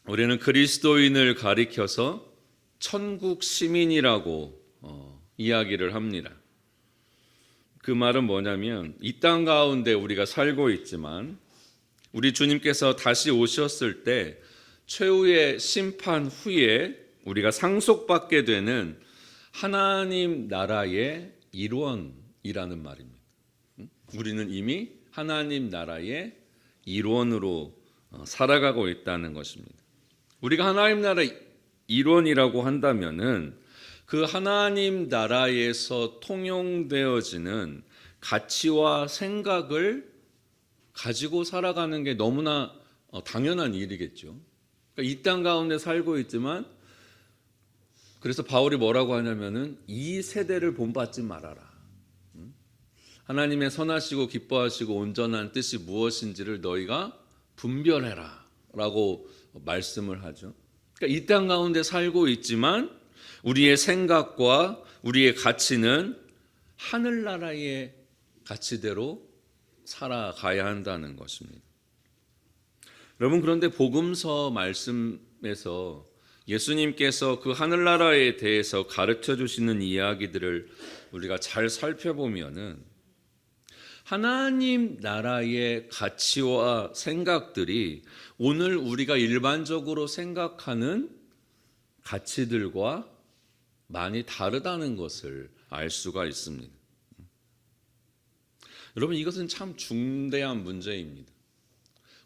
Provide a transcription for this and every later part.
우리는 그리스도인을 가리켜서 천국 시민이라고 이야기를 합니다. 그 말은 뭐냐면 이 땅 가운데 우리가 살고 있지만 우리 주님께서 다시 오셨을 때 최후의 심판 후에 우리가 상속받게 되는 하나님 나라의 일원이라는 말입니다. 우리는 이미 하나님 나라의 일원으로 살아가고 있다는 것입니다. 우리가 하나님 나라 일원이라고 한다면은 그 하나님 나라에서 통용되어지는 가치와 생각을 가지고 살아가는 게 너무나 당연한 일이겠죠. 그러니까 이 땅 가운데 살고 있지만 그래서 바울이 뭐라고 하냐면은 이 세대를 본받지 말아라. 하나님의 선하시고 기뻐하시고 온전한 뜻이 무엇인지를 너희가 분별해라 라고 말씀을 하죠. 그러니까 이 땅 가운데 살고 있지만 우리의 생각과 우리의 가치는 하늘나라의 가치대로 살아가야 한다는 것입니다. 여러분, 그런데 복음서 말씀에서 예수님께서 그 하늘나라에 대해서 가르쳐 주시는 이야기들을 우리가 잘 살펴보면은 하나님 나라의 가치와 생각들이 오늘 우리가 일반적으로 생각하는 가치들과 많이 다르다는 것을 알 수가 있습니다. 여러분, 이것은 참 중대한 문제입니다.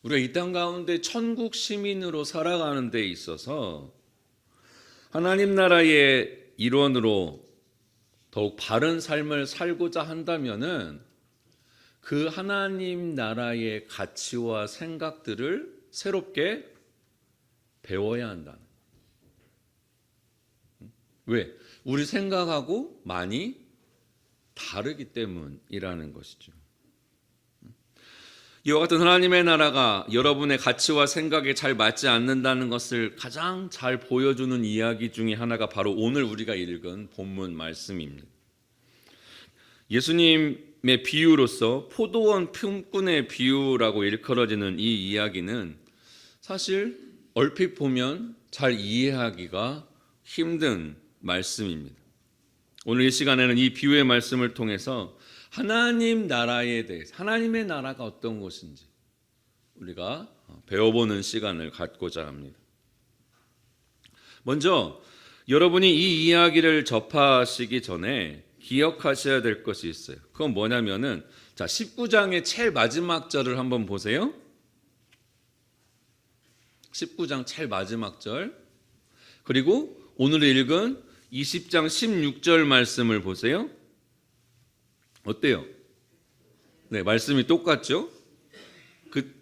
우리가 이 땅 가운데 천국 시민으로 살아가는 데 있어서 하나님 나라의 일원으로 더욱 바른 삶을 살고자 한다면은 그 하나님 나라의 가치와 생각들을 새롭게 배워야 한다는. 왜? 우리 생각하고 많이 다르기 때문이라는 것이죠. 이와 같은 하나님의 나라가 여러분의 가치와 생각에 잘 맞지 않는다는 것을 가장 잘 보여주는 이야기 중에 하나가 바로 오늘 우리가 읽은 본문 말씀입니다. 예수님의 비유로서 포도원 품꾼의 비유라고 일컬어지는 이 이야기는 사실 얼핏 보면 잘 이해하기가 힘든 말씀입니다. 오늘 이 시간에는 이 비유의 말씀을 통해서 하나님 나라에 대해서, 하나님의 나라가 어떤 것인지 우리가 배워보는 시간을 갖고자 합니다. 먼저 여러분이 이 이야기를 접하시기 전에 기억하셔야 될 것이 있어요. 그건 뭐냐면은 19장의 제일 마지막 절을 한번 보세요. 19장 제일 마지막 절, 그리고 오늘 읽은 20장 16절 말씀을 보세요. 어때요? 네, 말씀이 똑같죠? 그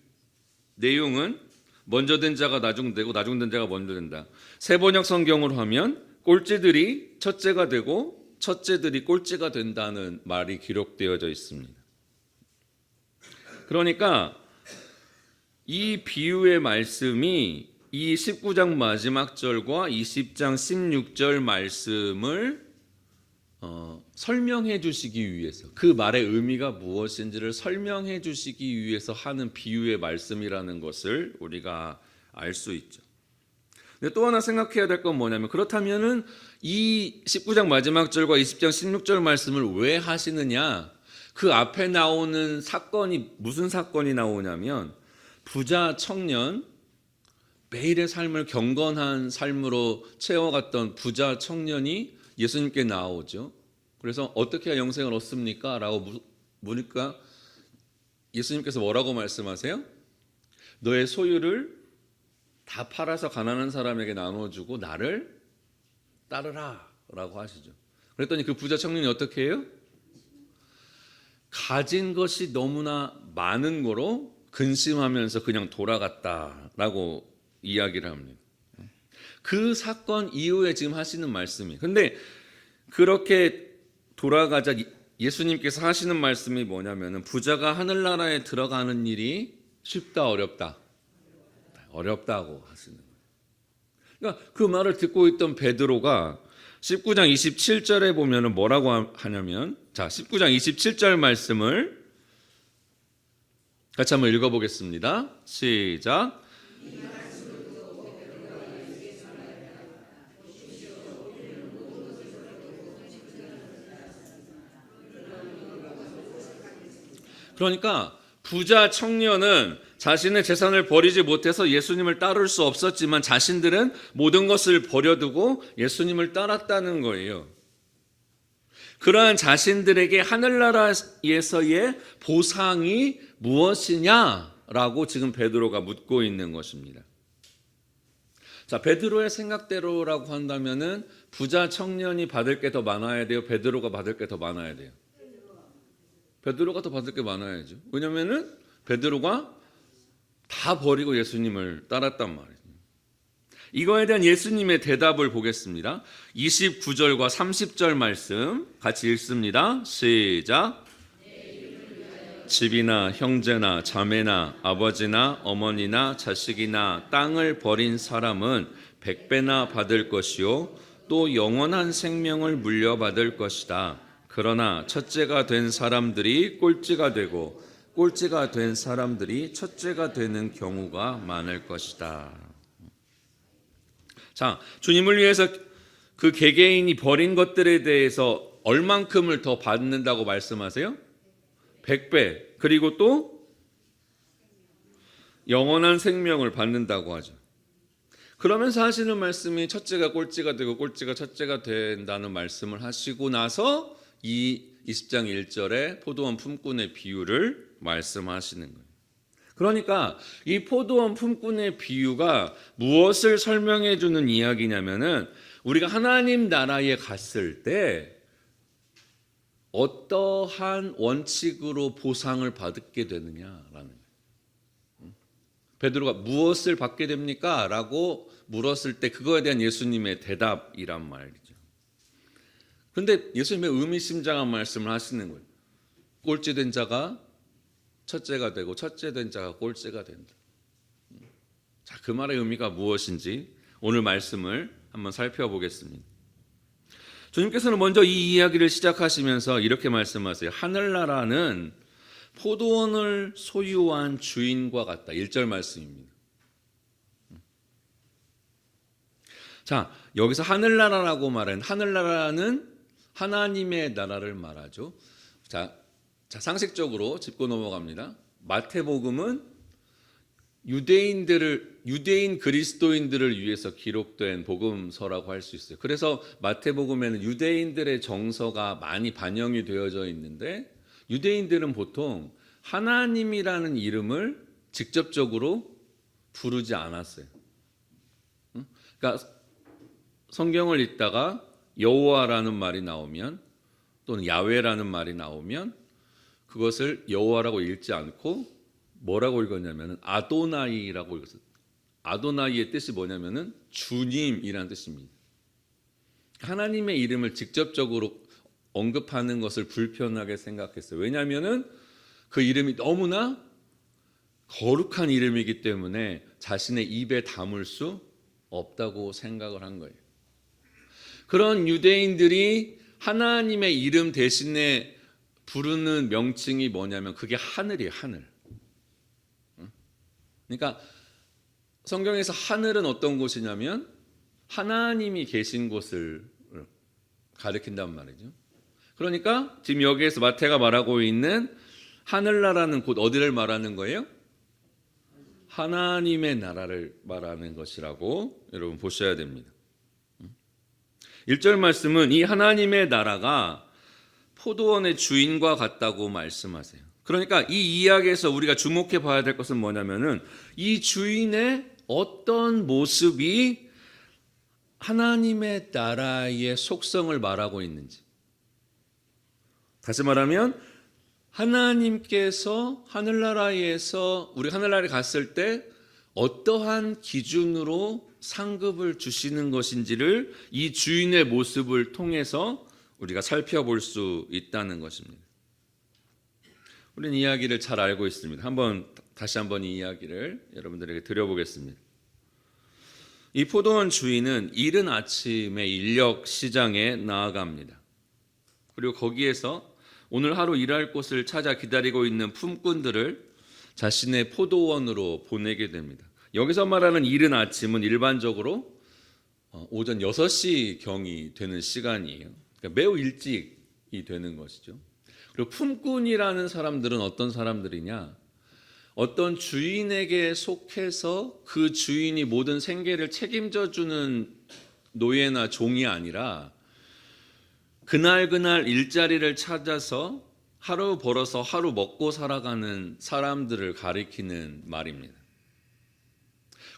내용은 먼저 된 자가 나중되고 나중된 자가 먼저 된다. 새번역 성경으로 하면 꼴찌들이 첫째가 되고 첫째들이 꼴찌가 된다는 말이 기록되어져 있습니다. 그러니까 이 비유의 말씀이 이 19장 마지막 절과 20장 16절 말씀을 설명해 주시기 위해서, 그 말의 의미가 무엇인지를 설명해 주시기 위해서 하는 비유의 말씀이라는 것을 우리가 알 수 있죠. 근데 또 하나 생각해야 될 건 뭐냐면, 그렇다면은 이 19장 마지막 절과 20장 16절 말씀을 왜 하시느냐? 그 앞에 나오는 사건이 무슨 사건이 나오냐면, 부자 청년, 매일의 삶을 경건한 삶으로 채워갔던 부자 청년이 예수님께 나오죠. 그래서 어떻게 해야 영생을 얻습니까? 라고 묻으니까 예수님께서 뭐라고 말씀하세요? 너의 소유를 다 팔아서 가난한 사람에게 나눠주고 나를 따르라 라고 하시죠. 그랬더니 그 부자 청년이 어떻게 해요? 가진 것이 너무나 많은 거로 근심하면서 그냥 돌아갔다라고 이야기를 합니다. 그 사건 이후에 지금 하시는 말씀이, 근데 그렇게 돌아가자 예수님께서 하시는 말씀이 뭐냐면은, 부자가 하늘나라에 들어가는 일이 쉽다 어렵다? 어렵다고 하시는 거예요. 그러니까 그 말을 듣고 있던 베드로가 19장 27절에 보면은 뭐라고 하냐면, 자, 19장 27절 말씀을 같이 한번 읽어보겠습니다. 시작. 그러니까 부자 청년은 자신의 재산을 버리지 못해서 예수님을 따를 수 없었지만 자신들은 모든 것을 버려두고 예수님을 따랐다는 거예요. 그러한 자신들에게 하늘나라에서의 보상이 무엇이냐라고 지금 베드로가 묻고 있는 것입니다. 자, 베드로의 생각대로라고 한다면은 부자 청년이 받을 게 더 많아야 돼요? 베드로가 받을 게 더 많아야 돼요? 베드로가 더 받을 게 많아야죠. 왜냐면은 베드로가 다 버리고 예수님을 따랐단 말이에요. 이거에 대한 예수님의 대답을 보겠습니다. 29절과 30절 말씀 같이 읽습니다. 시작. 집이나 형제나 자매나 아버지나 어머니나 자식이나 땅을 버린 사람은 100배나 받을 것이요 또 영원한 생명을 물려받을 것이다. 그러나 첫째가 된 사람들이 꼴찌가 되고 꼴찌가 된 사람들이 첫째가 되는 경우가 많을 것이다. 자, 주님을 위해서 그 개개인이 버린 것들에 대해서 얼만큼을 더 받는다고 말씀하세요? 100배. 그리고 또 영원한 생명을 받는다고 하죠. 그러면서 하시는 말씀이 첫째가 꼴찌가 되고 꼴찌가 첫째가 된다는 말씀을 하시고 나서 이 20장 1절에 포도원 품꾼의 비유를 말씀하시는 거예요. 그러니까 이 포도원 품꾼의 비유가 무엇을 설명해 주는 이야기냐면은 우리가 하나님 나라에 갔을 때 어떠한 원칙으로 보상을 받게 되느냐라는 거예요. 베드로가 무엇을 받게 됩니까? 라고 물었을 때 그거에 대한 예수님의 대답이란 말이죠. 그런데 예수님의 의미심장한 말씀을 하시는 거예요. 꼴찌된 자가 첫째가 되고 첫째 된 자가 꼴찌가 된다. 자, 그 말의 의미가 무엇인지 오늘 말씀을 한번 살펴보겠습니다. 주님께서는 먼저 이 이야기를 시작하시면서 이렇게 말씀하세요. 하늘나라는 포도원을 소유한 주인과 같다. 1절 말씀입니다. 자, 여기서 하늘나라라고 말한 하늘나라는 하나님의 나라를 말하죠. 자, 상식적으로 짚고 넘어갑니다. 마태복음은 유대인 그리스도인들을 위해서 기록된 복음서라고 할 수 있어요. 그래서 마태복음에는 유대인들의 정서가 많이 반영이 되어져 있는데 유대인들은 보통 하나님이라는 이름을 직접적으로 부르지 않았어요. 그러니까 성경을 읽다가 여호와라는 말이 나오면 또는 야훼라는 말이 나오면 그것을 여호와라고 읽지 않고 뭐라고 읽었냐면 아도나이라고 읽었어요. 아도나이의 뜻이 뭐냐면은 주님이라는 뜻입니다. 하나님의 이름을 직접적으로 언급하는 것을 불편하게 생각했어요. 왜냐하면은 그 이름이 너무나 거룩한 이름이기 때문에 자신의 입에 담을 수 없다고 생각을 한 거예요. 그런 유대인들이 하나님의 이름 대신에 부르는 명칭이 뭐냐면 그게 하늘이에요. 하늘. 그러니까 성경에서 하늘은 어떤 곳이냐면 하나님이 계신 곳을 가리킨단 말이죠. 그러니까 지금 여기에서 마태가 말하고 있는 하늘나라는 곧 어디를 말하는 거예요? 하나님의 나라를 말하는 것이라고 여러분 보셔야 됩니다. 1절 말씀은 이 하나님의 나라가 포도원의 주인과 같다고 말씀하세요. 그러니까 이 이야기에서 우리가 주목해 봐야 될 것은 뭐냐면은 이 주인의 어떤 모습이 하나님의 나라의 속성을 말하고 있는지. 다시 말하면 하나님께서 하늘나라에서 우리 하늘나라에 갔을 때 어떠한 기준으로 상급을 주시는 것인지를 이 주인의 모습을 통해서 우리가 살펴볼 수 있다는 것입니다. 우리는 이야기를 잘 알고 있습니다. 다시 한번 이 이야기를 여러분들에게 드려보겠습니다. 이 포도원 주인은 이른 아침에 인력 시장에 나아갑니다. 그리고 거기에서 오늘 하루 일할 곳을 찾아 기다리고 있는 품꾼들을 자신의 포도원으로 보내게 됩니다. 여기서 말하는 이른 아침은 일반적으로 오전 6시경이 되는 시간이에요. 그러니까 매우 일찍이 되는 것이죠. 그리고 품꾼이라는 사람들은 어떤 사람들이냐? 어떤 주인에게 속해서 그 주인이 모든 생계를 책임져 주는 노예나 종이 아니라 그날 일자리를 찾아서 하루 벌어서 하루 먹고 살아가는 사람들을 가리키는 말입니다.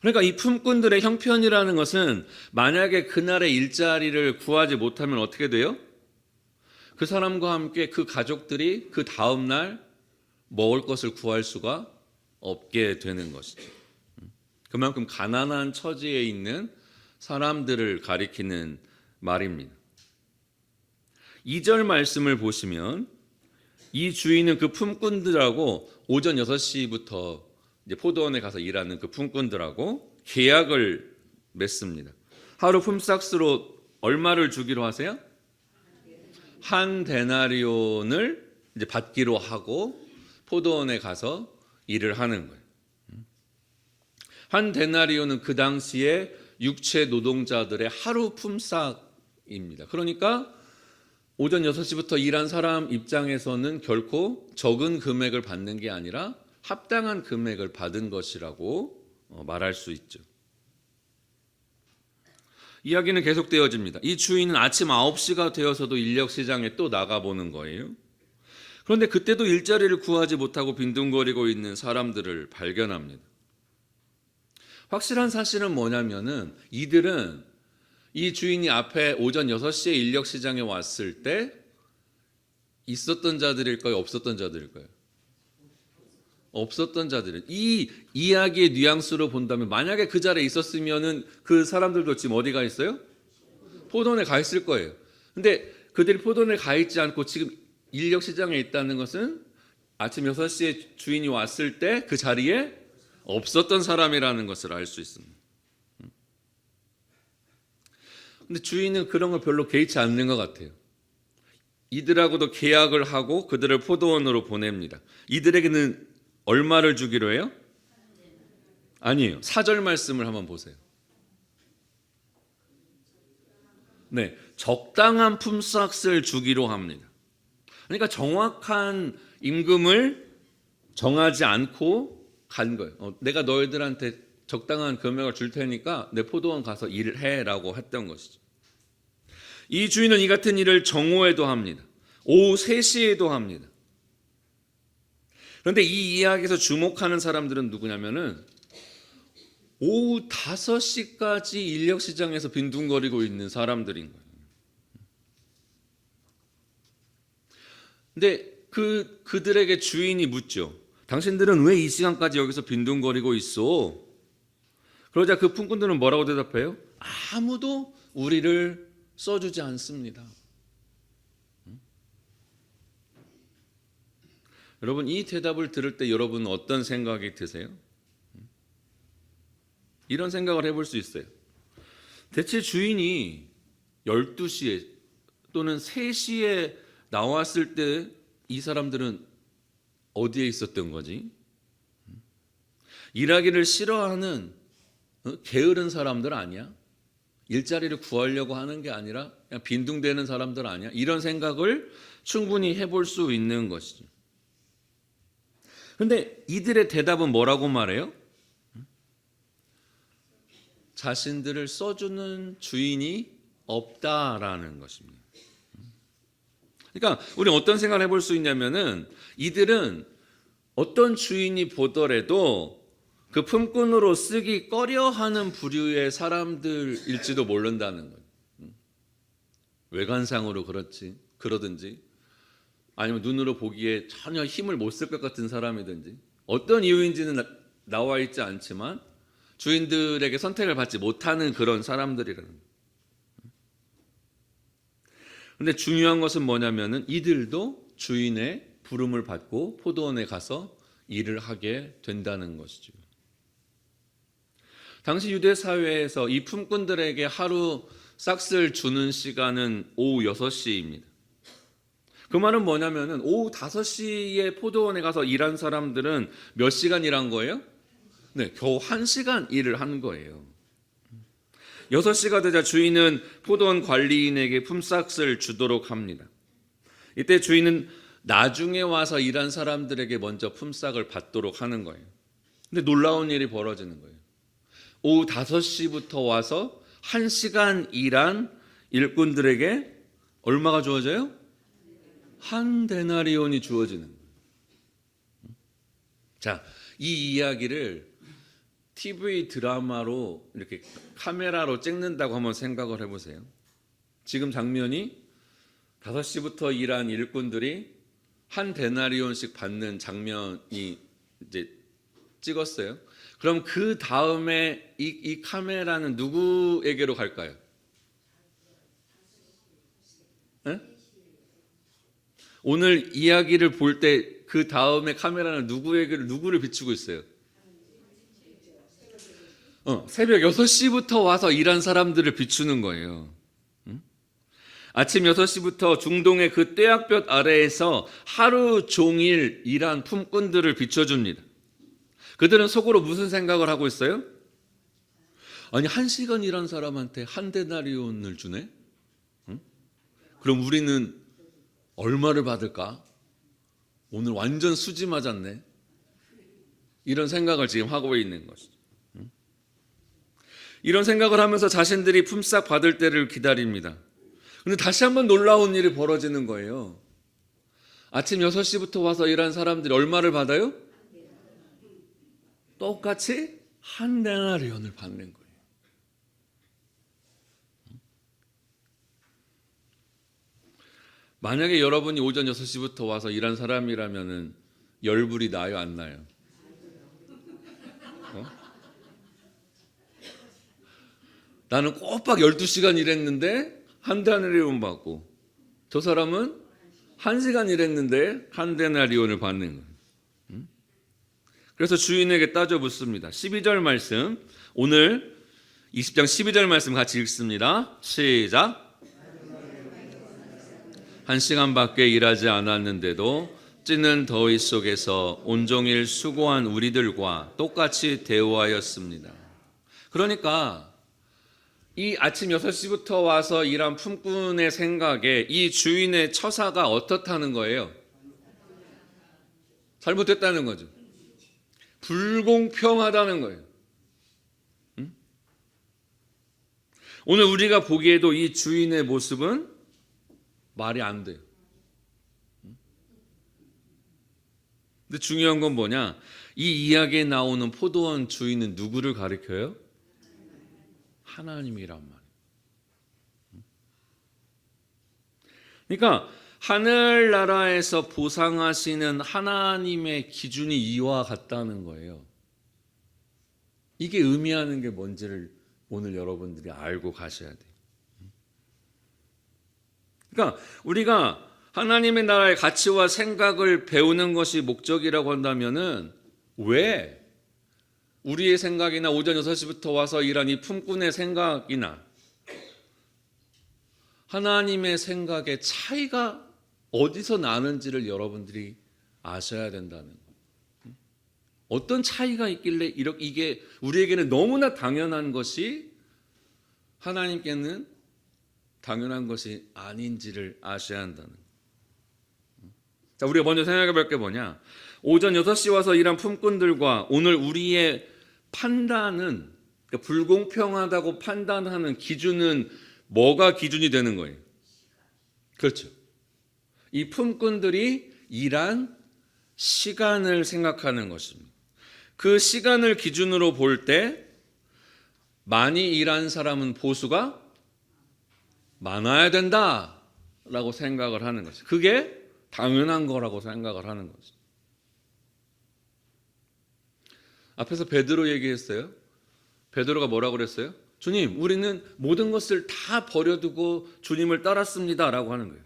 그러니까 이 품꾼들의 형편이라는 것은 만약에 그날의 일자리를 구하지 못하면 어떻게 돼요? 그 사람과 함께 그 가족들이 그 다음날 먹을 것을 구할 수가 없게 되는 것이죠. 그만큼 가난한 처지에 있는 사람들을 가리키는 말입니다. 2절 말씀을 보시면 이 주인은 그 품꾼들하고 오전 6시부터 이제 포도원에 가서 일하는 그 품꾼들하고 계약을 맺습니다. 하루 품삯으로 얼마를 주기로 하세요? 한 데나리온을 이제 받기로 하고 포도원에 가서 일을 하는 거예요. 한 데나리온은 그 당시에 육체 노동자들의 하루 품삯입니다. 그러니까 오전 6시부터 일한 사람 입장에서는 결코 적은 금액을 받는 게 아니라 합당한 금액을 받은 것이라고 말할 수 있죠. 이야기는 계속되어집니다. 이 주인은 아침 9시가 되어서도 인력시장에 또 나가보는 거예요. 그런데 그때도 일자리를 구하지 못하고 빈둥거리고 있는 사람들을 발견합니다. 확실한 사실은 뭐냐면은 이들은 이 주인이 앞에 오전 6시에 인력시장에 왔을 때 있었던 자들일까요? 없었던 자들일까요? 없었던 자들은. 이 이야기의 뉘앙스로 본다면 만약에 그 자리에 있었으면은 그 사람들도 지금 어디 가 있어요? 포도원에 가 있을 거예요. 근데 그들이 포도원에 가 있지 않고 지금 인력시장에 있다는 것은 아침 6시에 주인이 왔을 때 그 자리에 없었던 사람이라는 것을 알 수 있습니다. 근데 주인은 그런 걸 별로 개의치 않는 것 같아요. 이들하고도 계약을 하고 그들을 포도원으로 보냅니다. 이들에게는 얼마를 주기로 해요? 아니에요. 4절 말씀을 한번 보세요. 네, 적당한 품삯을 주기로 합니다. 그러니까 정확한 임금을 정하지 않고 간 거예요. 내가 너희들한테 적당한 금액을 줄 테니까 내 포도원 가서 일을 해라고 했던 것이죠. 이 주인은 이 같은 일을 정오에도 합니다. 오후 3시에도 합니다. 그런데 이 이야기에서 주목하는 사람들은 누구냐면은 오후 5시까지 인력시장에서 빈둥거리고 있는 사람들인 거예요. 근데 그들에게 주인이 묻죠. 당신들은 왜 이 시간까지 여기서 빈둥거리고 있어? 그러자 그 품꾼들은 뭐라고 대답해요? 아무도 우리를 써주지 않습니다. 여러분, 이 대답을 들을 때 여러분은 어떤 생각이 드세요? 이런 생각을 해볼 수 있어요. 대체 주인이 12시에 또는 3시에 나왔을 때 이 사람들은 어디에 있었던 거지? 일하기를 싫어하는 게으른 사람들 아니야? 일자리를 구하려고 하는 게 아니라 그냥 빈둥대는 사람들 아니야? 이런 생각을 충분히 해볼 수 있는 것이죠. 그런데 이들의 대답은 뭐라고 말해요? 자신들을 써주는 주인이 없다라는 것입니다. 그러니까 우리는 어떤 생각을 해볼 수 있냐면은 이들은 어떤 주인이 보더라도 그 품꾼으로 쓰기 꺼려하는 부류의 사람들일지도 모른다는 거예요. 외관상으로 그러든지 아니면 눈으로 보기에 전혀 힘을 못 쓸 것 같은 사람이든지 어떤 이유인지는 나와 있지 않지만 주인들에게 선택을 받지 못하는 그런 사람들이라는 거예요. 그런데 중요한 것은 뭐냐면은 이들도 주인의 부름을 받고 포도원에 가서 일을 하게 된다는 것이죠. 당시 유대 사회에서 이 품꾼들에게 하루 싹스를 주는 시간은 오후 6시입니다. 그 말은 뭐냐면은 오후 5시에 포도원에 가서 일한 사람들은 몇 시간 일한 거예요? 네, 겨우 1시간 일을 한 거예요. 6시가 되자 주인은 포도원 관리인에게 품삯을 주도록 합니다. 이때 주인은 나중에 와서 일한 사람들에게 먼저 품삯을 받도록 하는 거예요. 근데 놀라운 일이 벌어지는 거예요. 오후 5시부터 와서 1시간 일한 일꾼들에게 얼마가 주어져요? 한 데나리온이 주어지는 거예요. 자, 이 이야기를 TV 드라마로 이렇게 카메라로 찍는다고 한번 생각을 해보세요. 지금 장면이 5시부터 일한 일꾼들이 한 데나리온씩 받는 장면이 이제 찍었어요. 그럼 그 다음에 이 카메라는 누구에게로 갈까요? 네? 오늘 이야기를 볼 때 그 다음에 카메라는 누구를 비추고 있어요? 새벽 6시부터 와서 일한 사람들을 비추는 거예요. 아침 6시부터 중동의 그 떼약볕 아래에서 하루 종일 일한 품꾼들을 비춰줍니다. 그들은 속으로 무슨 생각을 하고 있어요? 아니 1시간 일한 사람한테 한 데나리온을 주네? 그럼 우리는 얼마를 받을까? 오늘 완전 수지 맞았네. 이런 생각을 지금 하고 있는 것이죠. 이런 생각을 하면서 자신들이 품삯 받을 때를 기다립니다. 근데 다시 한번 놀라운 일이 벌어지는 거예요. 아침 6시부터 와서 일한 사람들이 얼마를 받아요? 똑같이 한 데나리온을 받는 거예요. 만약에 여러분이 오전 6시부터 와서 일한 사람이라면은 열불이 나요, 안 나요? 나는 꼬박 12시간 일했는데 한 데나리온 받고, 저 사람은 1시간 일했는데 한 데나리온을 받는 거예요. 그래서 주인에게 따져 묻습니다. 12절 말씀, 오늘 20장 12절 말씀 같이 읽습니다. 시작. 1시간밖에 일하지 않았는데도 찌는 더위 속에서 온종일 수고한 우리들과 똑같이 대우하였습니다. 그러니까 이 아침 6시부터 와서 일한 품꾼의 생각에 이 주인의 처사가 어떻다는 거예요? 잘못됐다는 거죠. 불공평하다는 거예요. 오늘 우리가 보기에도 이 주인의 모습은 말이 안 돼요. 근데 중요한 건 뭐냐? 이 이야기에 나오는 포도원 주인은 누구를 가리켜요? 하나님이란 말이에요. 그러니까 하늘나라에서 보상하시는 하나님의 기준이 이와 같다는 거예요. 이게 의미하는 게 뭔지를 오늘 여러분들이 알고 가셔야 돼요. 그러니까 우리가 하나님의 나라의 가치와 생각을 배우는 것이 목적이라고 한다면은 왜 우리의 생각이나 오전 6시부터 와서 일한 이 품꾼의 생각이나 하나님의 생각의 차이가 어디서 나는지를 여러분들이 아셔야 된다는 거예요. 어떤 차이가 있길래 이게 우리에게는 너무나 당연한 것이 하나님께는 당연한 것이 아닌지를 아셔야 한다는 거예요. 자, 우리가 먼저 생각해 볼 게 뭐냐? 오전 6시 와서 일한 품꾼들과 오늘 우리의 판단은, 그러니까 불공평하다고 판단하는 기준은 뭐가 기준이 되는 거예요? 그렇죠. 이 품꾼들이 일한 시간을 생각하는 것입니다. 그 시간을 기준으로 볼 때 많이 일한 사람은 보수가 많아야 된다라고 생각을 하는 것이죠. 그게 당연한 거라고 생각을 하는 거죠. 앞에서 베드로 얘기했어요. 베드로가 뭐라고 그랬어요? 주님, 우리는 모든 것을 다 버려두고 주님을 따랐습니다라고 하는 거예요.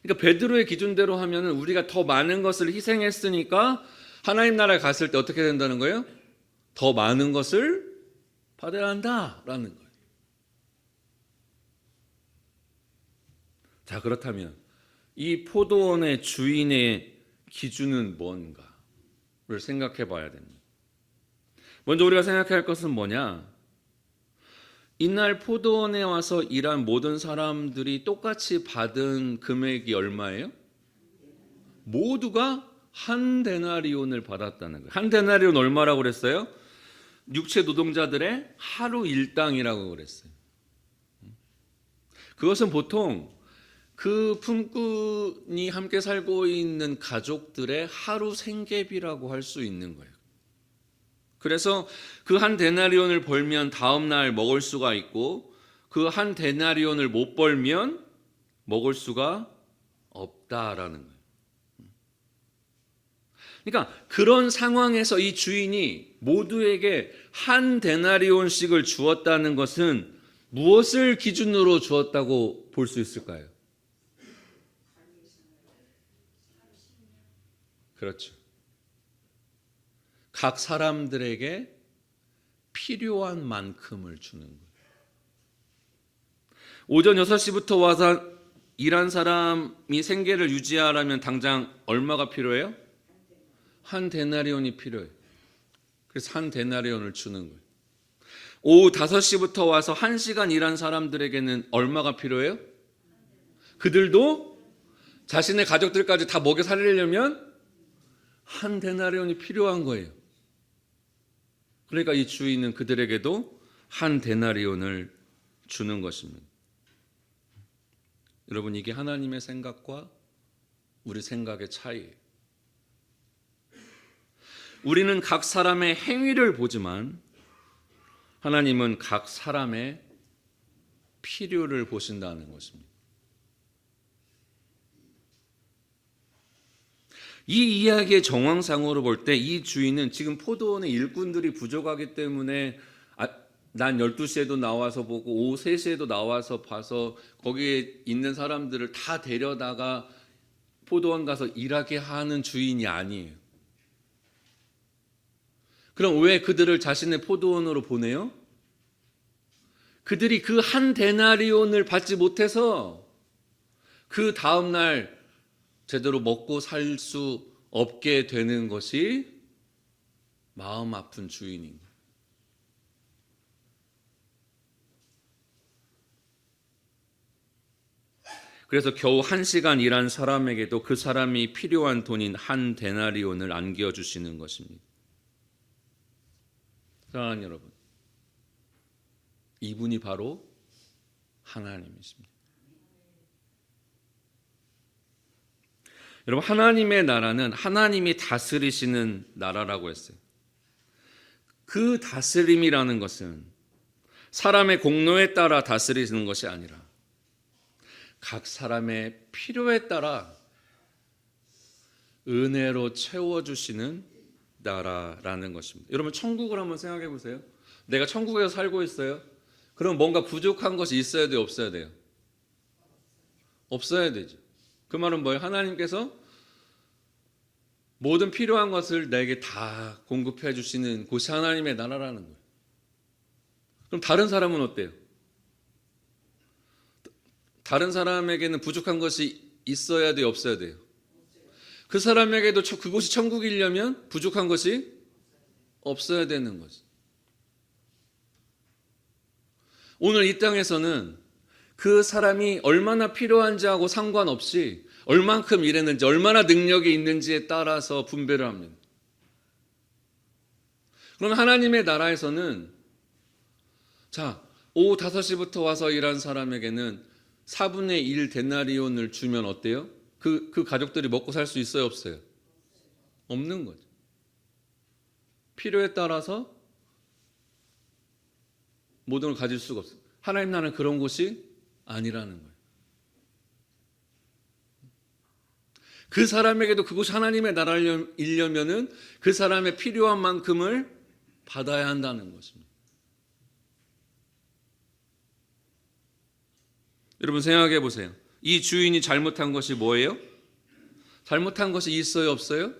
그러니까 베드로의 기준대로 하면은 우리가 더 많은 것을 희생했으니까 하나님 나라에 갔을 때 어떻게 된다는 거예요? 더 많은 것을 받아야 한다라는 거예요. 자, 그렇다면 이 포도원의 주인의 기준은 뭔가를 생각해 봐야 됩니다. 먼저 우리가 생각해야 할 것은 뭐냐? 이날 포도원에 와서 일한 모든 사람들이 똑같이 받은 금액이 얼마예요? 모두가 한 데나리온을 받았다는 거예요. 한 데나리온 얼마라고 그랬어요? 육체 노동자들의 하루 일당이라고 그랬어요. 그것은 보통 그 품꾼이 함께 살고 있는 가족들의 하루 생계비라고 할 수 있는 거예요. 그래서 그 한 데나리온을 벌면 다음 날 먹을 수가 있고, 그 한 데나리온을 못 벌면 먹을 수가 없다라는 거예요. 그러니까 그런 상황에서 이 주인이 모두에게 한 데나리온씩을 주었다는 것은 무엇을 기준으로 주었다고 볼 수 있을까요? 그렇죠. 각 사람들에게 필요한 만큼을 주는 거예요. 오전 6시부터 와서 일한 사람이 생계를 유지하려면 당장 얼마가 필요해요? 한 데나리온이 필요해요. 그래서 한 데나리온을 주는 거예요. 오후 5시부터 와서 1시간 일한 사람들에게는 얼마가 필요해요? 그들도 자신의 가족들까지 다 먹여 살리려면 한 데나리온이 필요한 거예요. 그러니까 이 주인은 그들에게도 한 데나리온을 주는 것입니다. 여러분, 이게 하나님의 생각과 우리 생각의 차이예요. 우리는 각 사람의 행위를 보지만 하나님은 각 사람의 필요를 보신다는 것입니다. 이 이야기의 정황상으로 볼 때 이 주인은 지금 포도원의 일꾼들이 부족하기 때문에 난 12시에도 나와서 보고 오후 3시에도 나와서 봐서 거기에 있는 사람들을 다 데려다가 포도원 가서 일하게 하는 주인이 아니에요. 그럼 왜 그들을 자신의 포도원으로 보내요? 그들이 그 한 데나리온을 받지 못해서 그 다음날 제대로 먹고 살 수 없게 되는 것이 마음 아픈 주인인 거예요. 그래서 겨우 1시간 일한 사람에게도 그 사람이 필요한 돈인 한 데나리온을 안겨주시는 것입니다. 사랑하는 여러분, 이분이 바로 하나님이십니다. 여러분, 하나님의 나라는 하나님이 다스리시는 나라라고 했어요. 그 다스림이라는 것은 사람의 공로에 따라 다스리시는 것이 아니라 각 사람의 필요에 따라 은혜로 채워주시는 나라라는 것입니다. 여러분, 천국을 한번 생각해 보세요. 내가 천국에서 살고 있어요. 그럼 뭔가 부족한 것이 있어야 돼요? 없어야 돼요? 없어야 되죠. 그 말은 뭐예요? 하나님께서 모든 필요한 것을 내게 다 공급해 주시는 곳이 하나님의 나라라는 거예요. 그럼 다른 사람은 어때요? 다른 사람에게는 부족한 것이 있어야 돼요? 없어야 돼요? 그 사람에게도 그곳이 천국이려면 부족한 것이 없어야 되는 거지. 오늘 이 땅에서는 그 사람이 얼마나 필요한지 하고 상관없이 얼만큼 일했는지, 얼마나 능력이 있는지에 따라서 분배를 합니다. 그럼 하나님의 나라에서는 오후 5시부터 와서 일한 사람에게는 4분의 1 데나리온을 주면 어때요? 그 가족들이 먹고 살 수 있어요? 없어요? 없는 거죠. 필요에 따라서 모든 걸 가질 수가 없어요. 하나님 나라는 그런 곳이 아니라는 거예요. 그 사람에게도 그곳이 하나님의 나라이려면은 그 사람의 필요한 만큼을 받아야 한다는 것입니다. 여러분, 생각해 보세요. 이 주인이 잘못한 것이 뭐예요? 잘못한 것이 있어요? 없어요?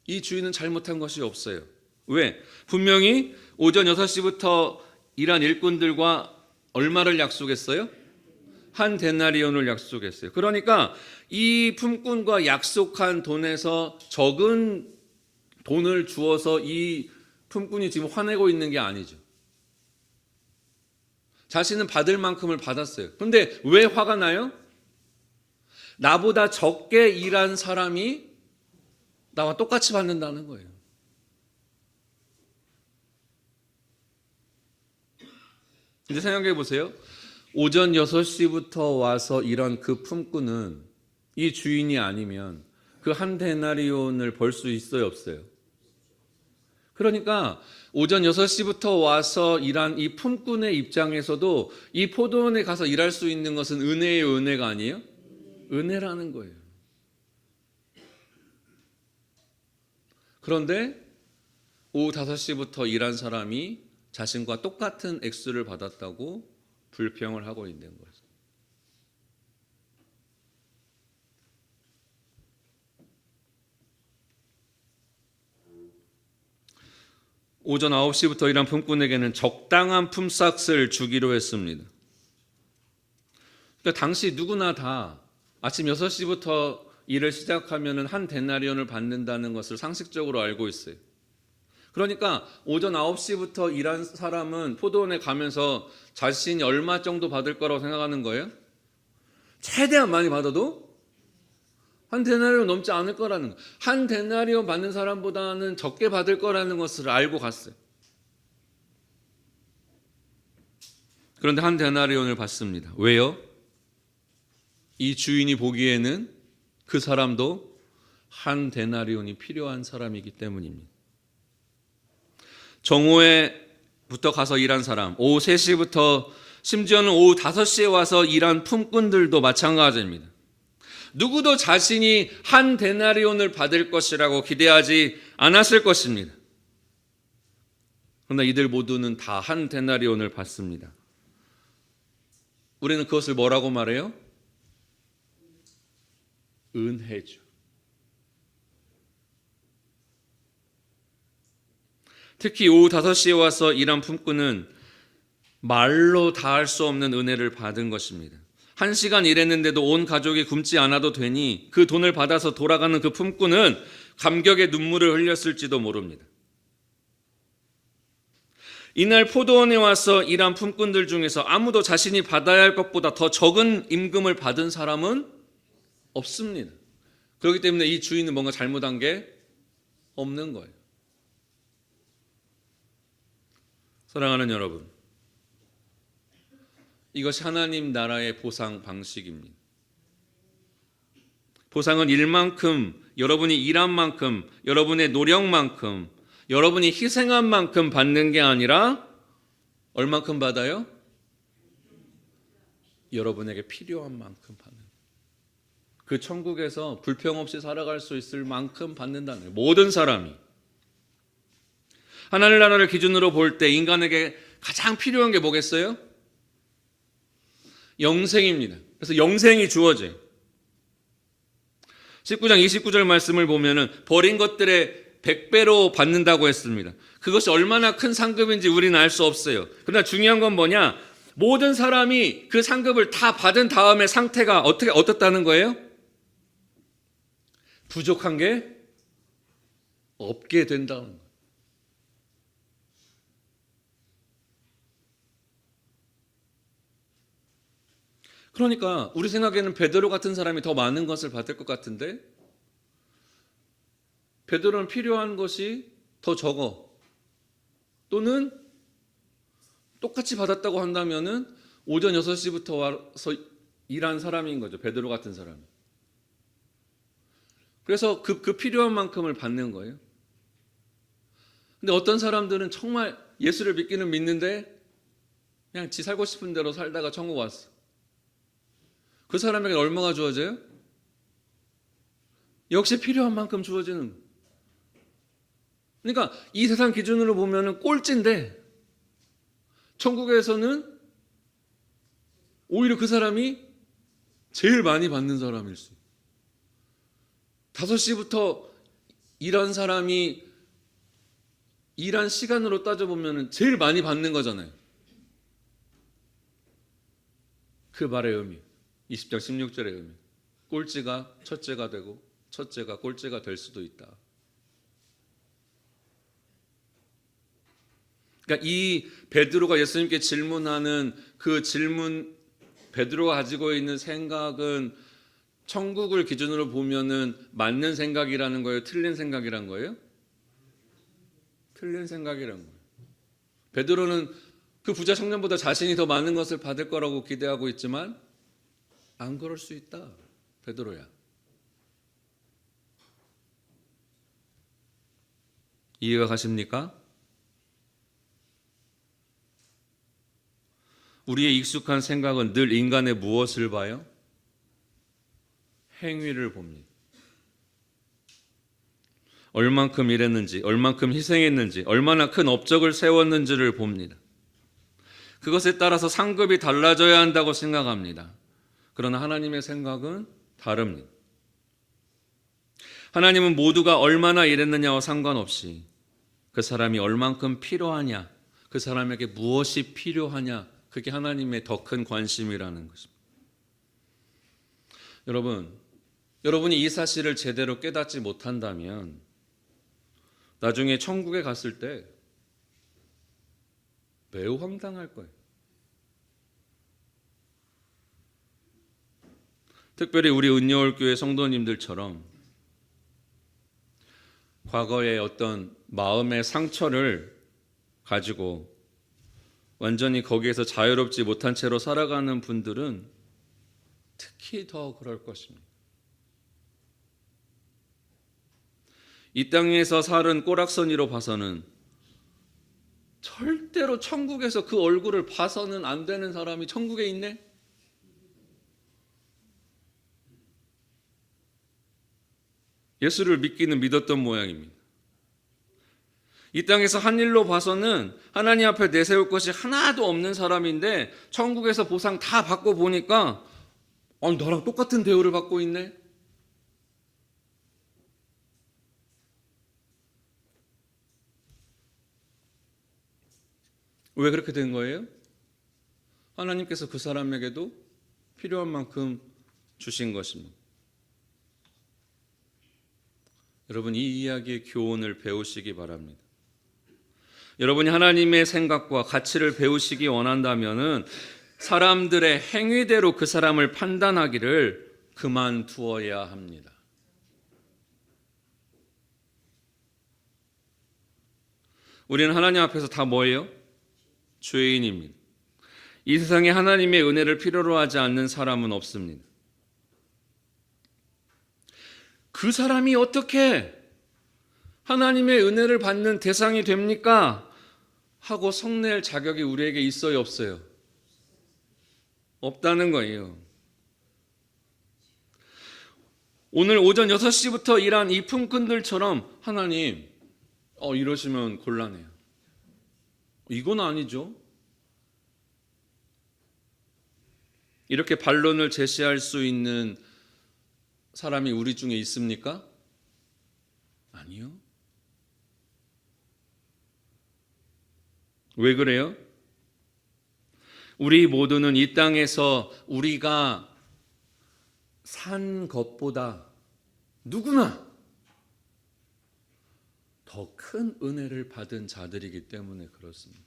이 주인은 잘못한 것이 없어요. 왜? 분명히 오전 6시부터 일한 일꾼들과 얼마를 약속했어요? 한 데나리온을 약속했어요. 그러니까 이 품꾼과 약속한 돈에서 적은 돈을 주어서 이 품꾼이 지금 화내고 있는 게 아니죠. 자신은 받을 만큼을 받았어요. 그런데 왜 화가 나요? 나보다 적게 일한 사람이 나와 똑같이 받는다는 거예요. 근데 생각해 보세요. 오전 6시부터 와서 일한 그 품꾼은 이 주인이 아니면 그 한 데나리온을 벌 수 있어요, 없어요? 그러니까 오전 6시부터 와서 일한 이 품꾼의 입장에서도 이 포도원에 가서 일할 수 있는 것은 은혜예요, 은혜가 아니에요? 은혜라는 거예요. 그런데 오후 5시부터 일한 사람이 자신과 똑같은 액수를 받았다고 불평을 하고 있는 거죠. 오전 9시부터 일한 품꾼에게는 적당한 품삯을 주기로 했습니다. 그러니까 당시 누구나 다 아침 6시부터 일을 시작하면 한 데나리온을 받는다는 것을 상식적으로 알고 있어요. 그러니까 오전 9시부터 일한 사람은 포도원에 가면서 자신이 얼마 정도 받을 거라고 생각하는 거예요? 최대한 많이 받아도 한 데나리온 넘지 않을 거라는 거예요. 한 데나리온 받는 사람보다는 적게 받을 거라는 것을 알고 갔어요. 그런데 한 데나리온을 받습니다. 왜요? 이 주인이 보기에는 그 사람도 한 데나리온이 필요한 사람이기 때문입니다. 정오에부터 가서 일한 사람, 오후 3시부터 심지어는 오후 5시에 와서 일한 품꾼들도 마찬가지입니다. 누구도 자신이 한 데나리온을 받을 것이라고 기대하지 않았을 것입니다. 그러나 이들 모두는 다 한 데나리온을 받습니다. 우리는 그것을 뭐라고 말해요? 은혜죠. 특히 오후 5시에 와서 일한 품꾼은 말로 다할 수 없는 은혜를 받은 것입니다. 1시간 일했는데도 온 가족이 굶지 않아도 되니 그 돈을 받아서 돌아가는 그 품꾼은 감격의 눈물을 흘렸을지도 모릅니다. 이날 포도원에 와서 일한 품꾼들 중에서 아무도 자신이 받아야 할 것보다 더 적은 임금을 받은 사람은 없습니다. 그렇기 때문에 이 주인은 뭔가 잘못한 게 없는 거예요. 사랑하는 여러분, 이것이 하나님 나라의 보상 방식입니다. 보상은 일만큼, 여러분이 일한 만큼, 여러분의 노력만큼, 여러분이 희생한 만큼 받는 게 아니라 얼만큼 받아요? 여러분에게 필요한 만큼 받는 거예요. 그 천국에서 불평 없이 살아갈 수 있을 만큼 받는다는 거예요. 모든 사람이. 하나님 나라를 기준으로 볼 때 인간에게 가장 필요한 게 뭐겠어요? 영생입니다. 그래서 영생이 주어져요. 19장 29절 말씀을 보면은 버린 것들의 100배로 받는다고 했습니다. 그것이 얼마나 큰 상급인지 우리는 알 수 없어요. 그러나 중요한 건 뭐냐? 모든 사람이 그 상급을 다 받은 다음에 상태가 어떻다는 거예요? 부족한 게 없게 된다는 거예요. 그러니까 우리 생각에는 베드로 같은 사람이 더 많은 것을 받을 것 같은데 베드로는 필요한 것이 더 적어. 또는 똑같이 받았다고 한다면은 오전 6시부터 와서 일한 사람인 거죠. 베드로 같은 사람이. 그래서 그 필요한 만큼을 받는 거예요. 근데 어떤 사람들은 정말 예수를 믿기는 믿는데 그냥 지 살고 싶은 대로 살다가 천국 왔어. 그 사람에게 얼마가 주어져요? 역시 필요한 만큼 주어지는 거예요. 그러니까 이 세상 기준으로 보면 꼴찌인데 천국에서는 오히려 그 사람이 제일 많이 받는 사람일 수 있어요. 5시부터 일한 사람이 일한 시간으로 따져보면 제일 많이 받는 거잖아요. 그 말의 의미, 20장 16절의 의미. 꼴찌가 첫째가 되고 첫째가 꼴찌가 될 수도 있다. 그러니까 이 베드로가 예수님께 질문하는 그 질문, 베드로가 가지고 있는 생각은 천국을 기준으로 보면은 맞는 생각이라는 거예요? 틀린 생각이란 거예요? 틀린 생각이란 거예요. 베드로는 그 부자 청년보다 자신이 더 많은 것을 받을 거라고 기대하고 있지만 안 그럴 수 있다. 베드로야. 이해가 가십니까? 우리의 익숙한 생각은 늘 인간의 무엇을 봐요? 행위를 봅니다. 얼만큼 일했는지, 얼만큼 희생했는지, 얼마나 큰 업적을 세웠는지를 봅니다. 그것에 따라서 상급이 달라져야 한다고 생각합니다. 그러나 하나님의 생각은 다릅니다. 하나님은 모두가 얼마나 일했느냐와 상관없이 그 사람이 얼만큼 필요하냐, 그 사람에게 무엇이 필요하냐, 그게 하나님의 더 큰 관심이라는 것입니다. 여러분이 이 사실을 제대로 깨닫지 못한다면 나중에 천국에 갔을 때 매우 황당할 거예요. 특별히 우리 은여울교회 성도님들처럼 과거의 어떤 마음의 상처를 가지고 완전히 거기에서 자유롭지 못한 채로 살아가는 분들은 특히 더 그럴 것입니다. 이 땅에서 살은 꼬락서니로 봐서는 절대로 천국에서 그 얼굴을 봐서는 안 되는 사람이 천국에 있네? 예수를 믿기는 믿었던 모양입니다. 이 땅에서 한 일로 봐서는 하나님 앞에 내세울 것이 하나도 없는 사람인데 천국에서 보상 다 받고 보니까 너랑 똑같은 대우를 받고 있네? 왜 그렇게 된 거예요? 하나님께서 그 사람에게도 필요한 만큼 주신 것입니다. 여러분, 이 이야기의 교훈을 배우시기 바랍니다. 여러분이 하나님의 생각과 가치를 배우시기 원한다면은 사람들의 행위대로 그 사람을 판단하기를 그만두어야 합니다. 우리는 하나님 앞에서 다 뭐예요? 죄인입니다. 이 세상에 하나님의 은혜를 필요로 하지 않는 사람은 없습니다. 그 사람이 어떻게 하나님의 은혜를 받는 대상이 됩니까? 하고 성낼 자격이 우리에게 있어요, 없어요? 없다는 거예요. 오늘 오전 6시부터 일한 이 품꾼들처럼 하나님, 이러시면 곤란해요. 이건 아니죠. 이렇게 반론을 제시할 수 있는 사람이 우리 중에 있습니까? 아니요. 왜 그래요? 우리 모두는 이 땅에서 우리가 산 것보다 누구나 더 큰 은혜를 받은 자들이기 때문에 그렇습니다.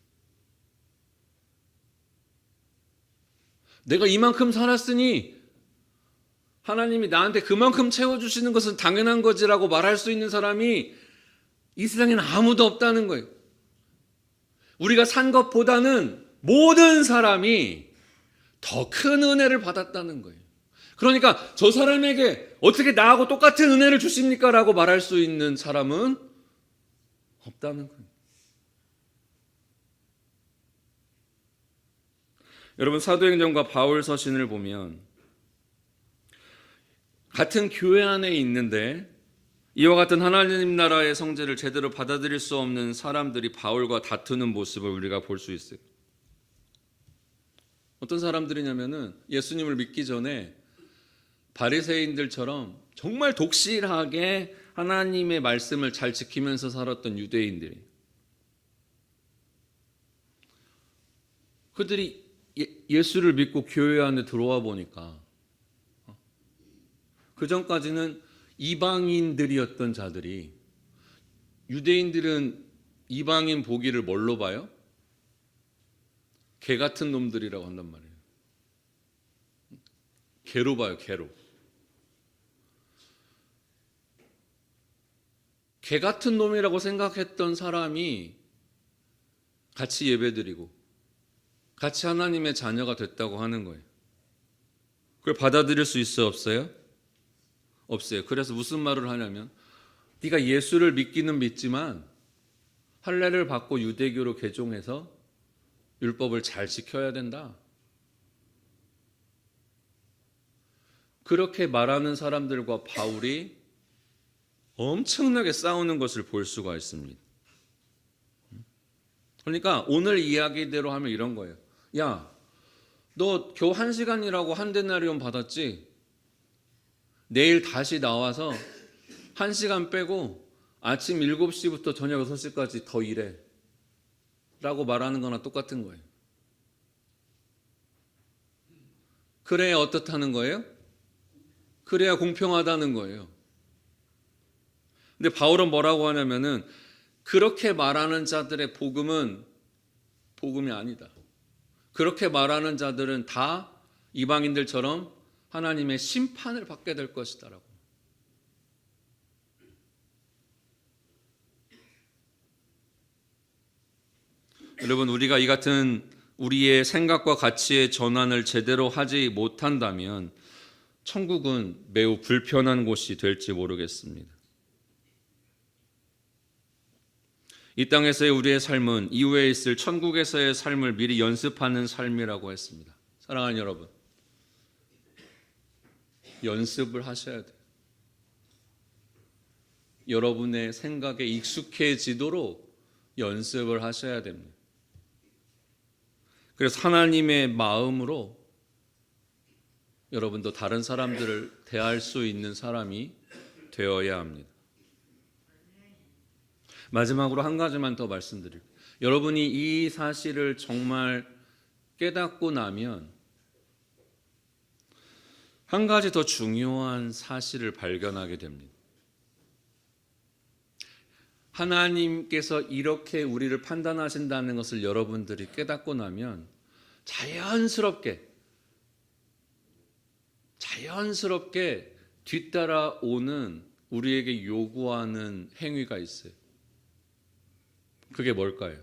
내가 이만큼 살았으니 하나님이 나한테 그만큼 채워주시는 것은 당연한 거지라고 말할 수 있는 사람이 이 세상에는 아무도 없다는 거예요. 우리가 산 것보다는 모든 사람이 더 큰 은혜를 받았다는 거예요. 그러니까 저 사람에게 어떻게 나하고 똑같은 은혜를 주십니까? 라고 말할 수 있는 사람은 없다는 거예요. 여러분, 사도행전과 바울 서신을 보면 같은 교회 안에 있는데 이와 같은 하나님 나라의 성제를 제대로 받아들일 수 없는 사람들이 바울과 다투는 모습을 우리가 볼 수 있어요. 어떤 사람들이냐면은 예수님을 믿기 전에 바리새인들처럼 정말 독실하게 하나님의 말씀을 잘 지키면서 살았던 유대인들이, 그들이 예수를 믿고 교회 안에 들어와 보니까 그 전까지는 이방인들이었던 자들이, 유대인들은 이방인 보기를 뭘로 봐요? 개 같은 놈들이라고 한단 말이에요. 개로 봐요, 개로. 개 같은 놈이라고 생각했던 사람이 같이 예배드리고 같이 하나님의 자녀가 됐다고 하는 거예요. 그걸 받아들일 수 있어요, 없어요? 없어요. 그래서 무슨 말을 하냐면 네가 예수를 믿기는 믿지만 할례를 받고 유대교로 개종해서 율법을 잘 지켜야 된다. 그렇게 말하는 사람들과 바울이 엄청나게 싸우는 것을 볼 수가 있습니다. 그러니까 오늘 이야기대로 하면 이런 거예요. 야, 너 겨우 1시간이라고 한 데나리온 받았지? 내일 다시 나와서 1시간 빼고 아침 7시부터 저녁 6시까지 더 일해. 라고 말하는 거나 똑같은 거예요. 그래야 어떻다는 거예요? 그래야 공평하다는 거예요. 근데 바울은 뭐라고 하냐면은 그렇게 말하는 자들의 복음은 복음이 아니다. 그렇게 말하는 자들은 다 이방인들처럼 하나님의 심판을 받게 될 것이다라고. 여러분, 우리가 이 같은 우리의 생각과 가치의 전환을 제대로 하지 못한다면 천국은 매우 불편한 곳이 될지 모르겠습니다. 이 땅에서의 우리의 삶은 이후에 있을 천국에서의 삶을 미리 연습하는 삶이라고 했습니다. 사랑하는 여러분, 연습을 하셔야 돼요. 여러분의 생각에 익숙해지도록 연습을 하셔야 됩니다. 그래서 하나님의 마음으로 여러분도 다른 사람들을 대할 수 있는 사람이 되어야 합니다. 마지막으로 한 가지만 더 말씀드릴게요. 여러분이 이 사실을 정말 깨닫고 나면 한 가지 더 중요한 사실을 발견하게 됩니다. 하나님께서 이렇게 우리를 판단하신다는 것을 여러분들이 깨닫고 나면 자연스럽게 뒤따라오는 우리에게 요구하는 행위가 있어요. 그게 뭘까요?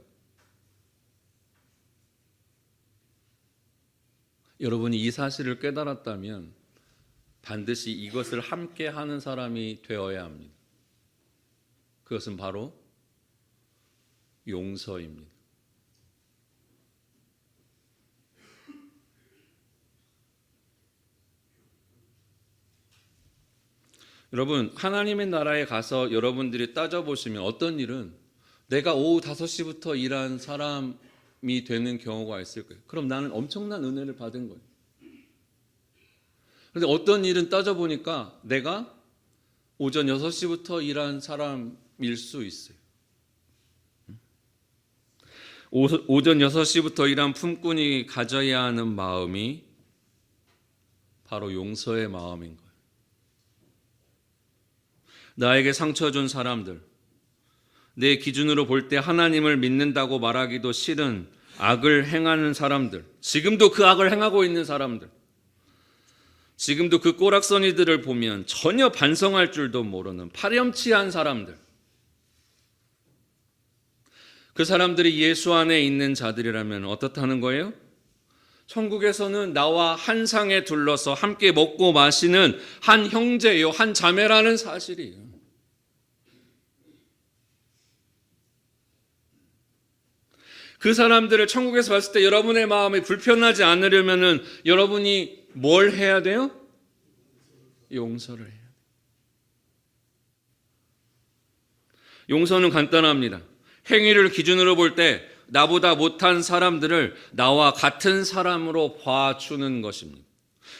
여러분이 이 사실을 깨달았다면 반드시 이것을 함께 하는 사람이 되어야 합니다. 그것은 바로 용서입니다. 여러분, 하나님의 나라에 가서 여러분들이 따져보시면 어떤 일은 내가 오후 5시부터 일한 사람이 되는 경우가 있을 거예요. 그럼 나는 엄청난 은혜를 받은 거예요. 그런데 어떤 일은 따져보니까 내가 오전 6시부터 일한 사람일 수 있어요. 오전 6시부터 일한 품꾼이 가져야 하는 마음이 바로 용서의 마음인 거예요. 나에게 상처 준 사람들, 내 기준으로 볼 때 하나님을 믿는다고 말하기도 싫은 악을 행하는 사람들, 지금도 그 악을 행하고 있는 사람들, 지금도 그 꼬락서니들을 보면 전혀 반성할 줄도 모르는 파렴치한 사람들, 그 사람들이 예수 안에 있는 자들이라면 어떻다는 거예요? 천국에서는 나와 한 상에 둘러서 함께 먹고 마시는 한 형제요, 한 자매라는 사실이에요. 그 사람들을 천국에서 봤을 때 여러분의 마음이 불편하지 않으려면 여러분이 뭘 해야 돼요? 용서를 해야 돼요. 용서는 간단합니다. 행위를 기준으로 볼 때 나보다 못한 사람들을 나와 같은 사람으로 봐주는 것입니다.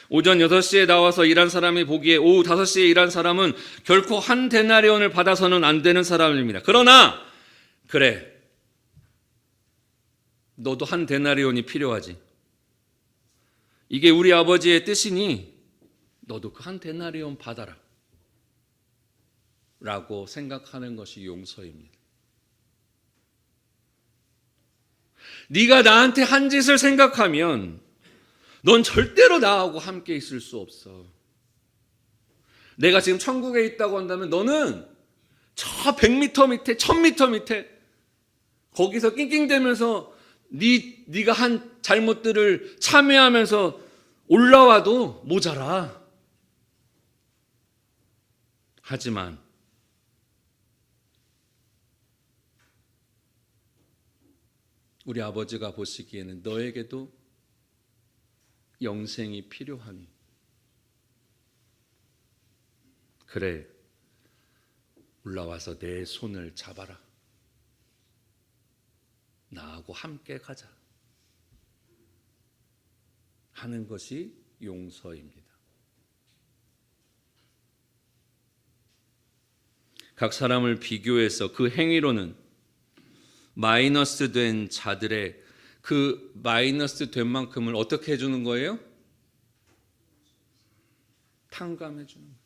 오전 6시에 나와서 일한 사람이 보기에 오후 5시에 일한 사람은 결코 한 데나리온을 받아서는 안 되는 사람입니다. 그러나 그래, 너도 한 데나리온이 필요하지. 이게 우리 아버지의 뜻이니 너도 그 한 데나리온 받아라 라고 생각하는 것이 용서입니다. 네가 나한테 한 짓을 생각하면 넌 절대로 나하고 함께 있을 수 없어. 내가 지금 천국에 있다고 한다면 너는 저 100m 밑에 1000m 밑에 거기서 낑낑대면서 네가 한 잘못들을 참회하면서 올라와도 모자라. 하지만 우리 아버지가 보시기에는 너에게도 영생이 필요하니 그래, 올라와서 내 손을 잡아라. 나하고 함께 가자 하는 것이 용서입니다. 각 사람을 비교해서 그 행위로는 마이너스 된 자들의 그 마이너스 된 만큼을 어떻게 해주는 거예요? 탕감해 주는 거예요.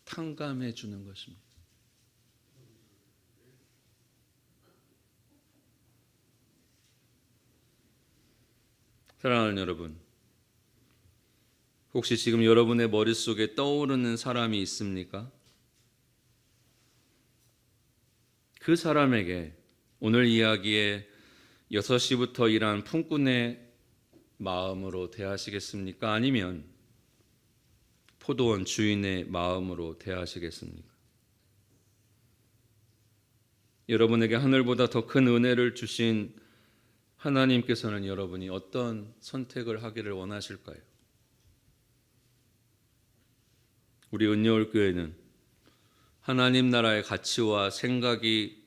탕감해 주는 것입니다. 사랑하는 여러분, 혹시 지금 여러분의 머릿속에 떠오르는 사람이 있습니까? 그 사람에게 오늘 이야기의 6시부터 일한 품꾼의 마음으로 대하시겠습니까? 아니면 포도원 주인의 마음으로 대하시겠습니까? 여러분에게 하늘보다 더 큰 은혜를 주신 하나님께서는 여러분이 어떤 선택을 하기를 원하실까요? 우리 은여울 교회는 하나님 나라의 가치와 생각이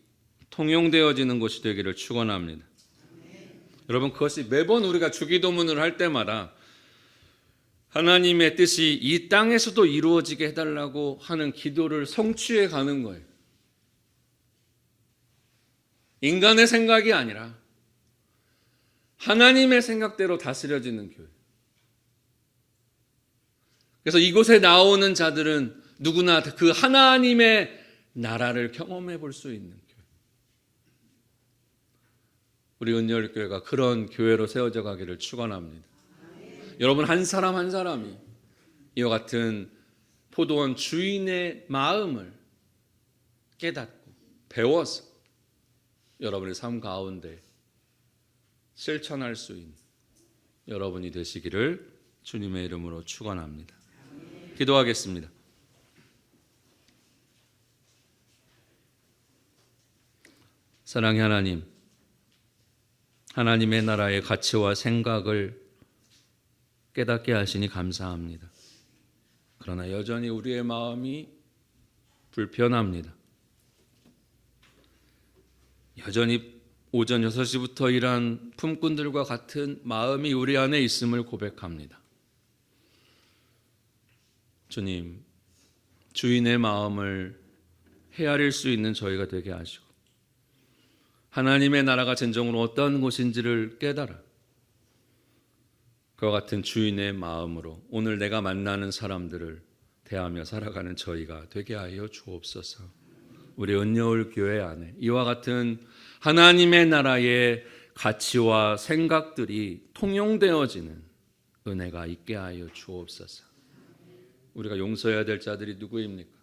통용되어지는 곳이 되기를 축원합니다. 여러분, 그것이 매번 우리가 주기도문을 할 때마다 하나님의 뜻이 이 땅에서도 이루어지게 해달라고 하는 기도를 성취해 가는 거예요. 인간의 생각이 아니라 하나님의 생각대로 다스려지는 교회. 그래서 이곳에 나오는 자들은 누구나 그 하나님의 나라를 경험해 볼 수 있는 교회. 우리 은열교회가 그런 교회로 세워져 가기를 축원합니다. 여러분, 한 사람 한 사람이 이와 같은 포도원 주인의 마음을 깨닫고 배워서 여러분의 삶 가운데 실천할 수 있는 여러분이 되시기를 주님의 이름으로 축원합니다. 기도하겠습니다. 사랑의 하나님, 하나님의 나라의 가치와 생각을 깨닫게 하시니 감사합니다. 그러나 여전히 우리의 마음이 불편합니다. 여전히 오전 6시부터 일한 품꾼들과 같은 마음이 우리 안에 있음을 고백합니다. 주님, 주인의 마음을 헤아릴 수 있는 저희가 되게 하시고 하나님의 나라가 진정으로 어떤 곳인지를 깨달아 그와 같은 주인의 마음으로 오늘 내가 만나는 사람들을 대하며 살아가는 저희가 되게 하여 주옵소서. 우리 은여울 교회 안에 이와 같은 하나님의 나라의 가치와 생각들이 통용되어지는 은혜가 있게 하여 주옵소서. 우리가 용서해야 될 자들이 누구입니까?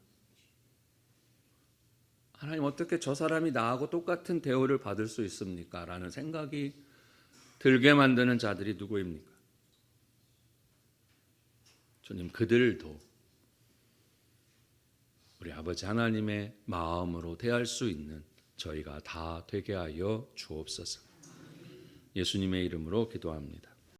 하나님, 어떻게 저 사람이 나하고 똑같은 대우를 받을 수 있습니까? 라는 생각이 들게 만드는 자들이 누구입니까? 주님, 그들도 우리 아버지 하나님의 마음으로 대할 수 있는 저희가 다 되게 하여 주옵소서. 예수님의 이름으로 기도합니다.